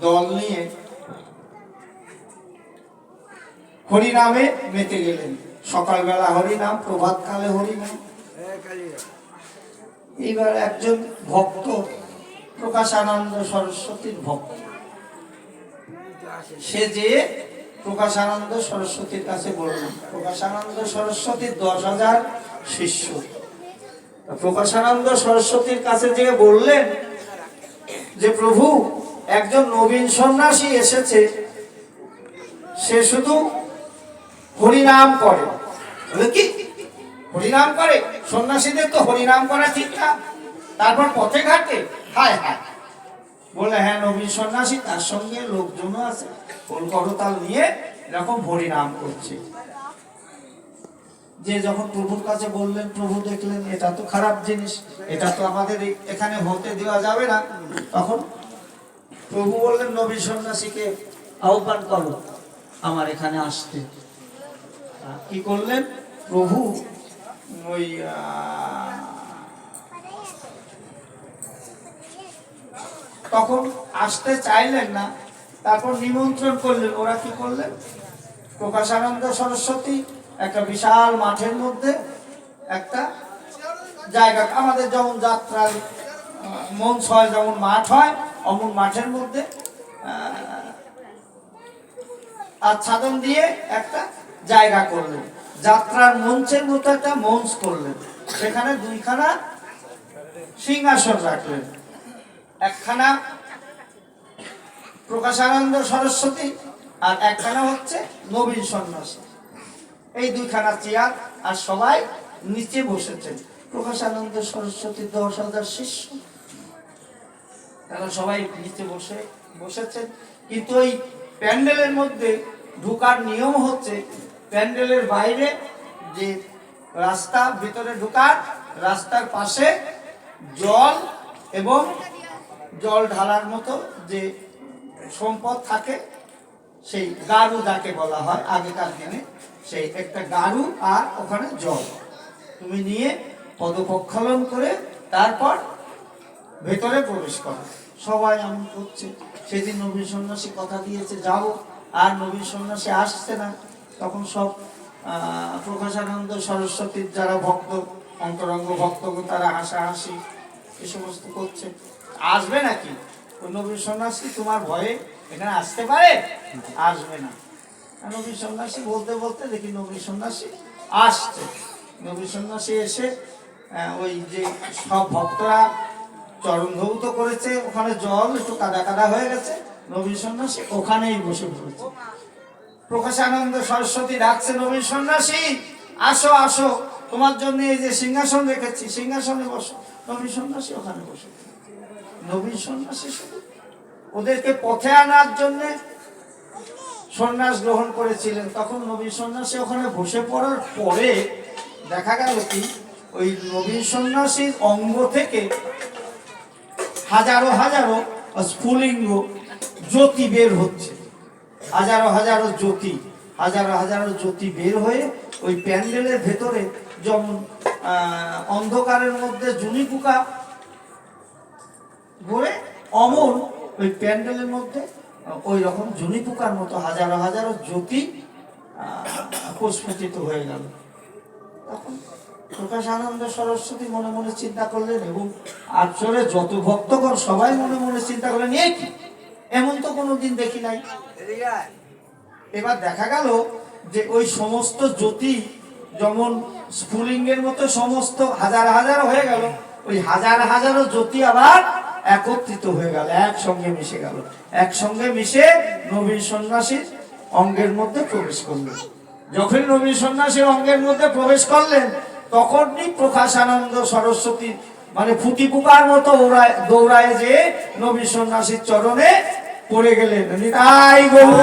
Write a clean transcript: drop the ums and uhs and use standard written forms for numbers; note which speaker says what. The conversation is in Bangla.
Speaker 1: দল নিয়ে হরিনামে মেতে গেলেন। সকালবেলা হরিনাম, প্রভাতকালে হরিনাম। এইবার একজন ভক্ত, প্রকাশানন্দ সরস্বতীর ভক্ত, সে যে প্রকাশানন্দ সরস্বতীর কাছে বললেন। প্রকাশানন্দ সরস্বতীর 10,000 শিষ্য। প্রকাশানন্দ সরস্বতীর কাছে যে বললেন যে প্রভু, একজন নবীন সন্ন্যাসী এসেছে, সে শুধু হরিনাম করে। বলে কি হরিনাম করে? সন্ন্যাসীদের তো হরিনাম করা ঠিক না। তারপর পথে ঘাটে হায় হায়। বলে হ্যাঁ, নবীন সন্ন্যাসী, তার সঙ্গে লোকজনও আছে, খোল করতাল নিয়ে এরকম হরিনাম করছে। যে যখন প্রভুর কাছে বললেন, প্রভু দেখলেন এটা তো খারাপ জিনিস, এটা তো আমাদের এখানে হতে দেওয়া যাবে না। তখন প্রভু বললেন নবীন সন্ন্যাসীকে আহ্বান করো আমার এখানে আসতে। কি করলেন প্রভু? ওই তখন আসতে চাইলেন না, তারপর নিমন্ত্রণ করলেন। ওরা কি করলেন? প্রকাশানন্দ সরস্বতী একটা বিশাল মাঠের মধ্যে একটা জায়গা, আমাদের যেমন যাত্রার মঞ্চ হয়, যেমন মাঠ হয়, অমন মাঠের মধ্যে আচ্ছাদন দিয়ে একটা জায়গা করলেন। যাত্রার মঞ্চের মতো একটা মঞ্চ করলেন। সেখানে 2খানা সিংহাসন রাখলেন। একখানা প্রকাশানন্দ সরস্বতী আর একখানা হচ্ছে নবীন সন্ন্যাসী। এই 2খানা চেয়ার, আর সবাই নিচে বসেছেন। প্রকাশানন্দ সরস্বতী 10,000 শিষ্য, তারা সবাই নিচে বসেছেন। কিন্তু ওই প্যান্ডেলের মধ্যে ঢোকার নিয়ম হচ্ছে, প্যান্ডেলের বাইরে যে রাস্তা, ভিতরে ঢোকার রাস্তার পাশে জল এবং জল ঢালার মতো যে সম্পদ থাকে, সেই গাড়ু যাকে বলা হয় আগেকার দিনে, সেই একটা গাড়ু আর ওখানে জল তুমি নিয়ে পদপ্রক্ষালন করে তারপর ভেতরে প্রবেশ করো। সবাই এমন করছে। সেদিন নবীন সন্ন্যাসী কথা দিয়েছে যাব, আর নবীন সন্ন্যাসী আসছে না। তখন সব প্রকাশানন্দ সরস্বতীর যারা ভক্ত, অন্তরঙ্গ ভক্ত, তারা হাসাহাসি এ সমস্ত করছে। আসবে নাকি ওই নবীন সন্ন্যাসী? তোমার ভয়ে এখানে আসতে পারে? আসবে না। নবীন সন্ন্যাসী বলতে বলতে দেখি নবীন সন্ন্যাসী আসছে। নবীন সন্ন্যাসী এসে ওই যে সব ভক্তরা চরণ ধৌত করেছে, ওখানে জল একটু কাদা কাদা হয়ে গেছে, নবীন সন্ন্যাসী ওখানেই বসে পড়েছে। প্রকাশানন্দ সরস্বতী ডাকছে, নবীন সন্ন্যাসী আসো আসো, তোমার জন্য এই যে সিংহাসন রেখেছি, সিংহাসনে বসো। নবীন সন্ন্যাসী ওখানে বসে। নবীন সন্ন্যাসী শুধু ওদেরকে পথে আনার জন্য সন্ন্যাস গ্রহণ করেছিলেন। তখন নবীন সন্ন্যাসী ওখানে বসে পড়ার পরে দেখা গেল কি, ওই নবীন সন্ন্যাসীর অঙ্গ থেকে হাজারো হাজারো স্ফুলিঙ্গ জ্যোতি বের হচ্ছে। হাজারো হাজারো জ্যোতি, হাজারো হাজারো জ্যোতি বের হয়ে ওই প্যান্ডেলের ভেতরে যেমন অন্ধকারের মধ্যে জুনি পোকা ঘুরে, অমন ওই প্যান্ডেলের মধ্যে ওই রকম জুনি পোকার মতো হাজারো হাজারো জ্যোতি প্রস্ফুটিত হয়ে গেল। তখন প্রকাশানন্দ সরস্বতী মনে মনে চিন্তা করলেন, এবং আসলে যত ভক্তগণ সবাই মনে মনে চিন্তা করলেন, এ কি, এমন তো কোনোদিন দেখি নাই। এবার দেখা গেল যে ওই সমস্ত জ্যোতি যেমন স্ফুলিঙ্গের মতো সমস্ত হাজার হাজার হয়ে গেল, ওই হাজার হাজারো জ্যোতি আবার একত্রিত হয়ে গেল, একসঙ্গে মিশে গেল। একসঙ্গে মিশে নবীন সন্ন্যাসীর অঙ্গের মধ্যে প্রবেশ করলেন। যখন নবীন সন্ন্যাসীর অঙ্গের মধ্যে প্রবেশ করলেন, তখনই প্রকাশানন্দ সরস্বতী মানে ফুটি পোকার মতো দৌড়ায় যে নবীন সন্ন্যাসীর চরণে পড়ে গেলেন। নিতাই গৌর।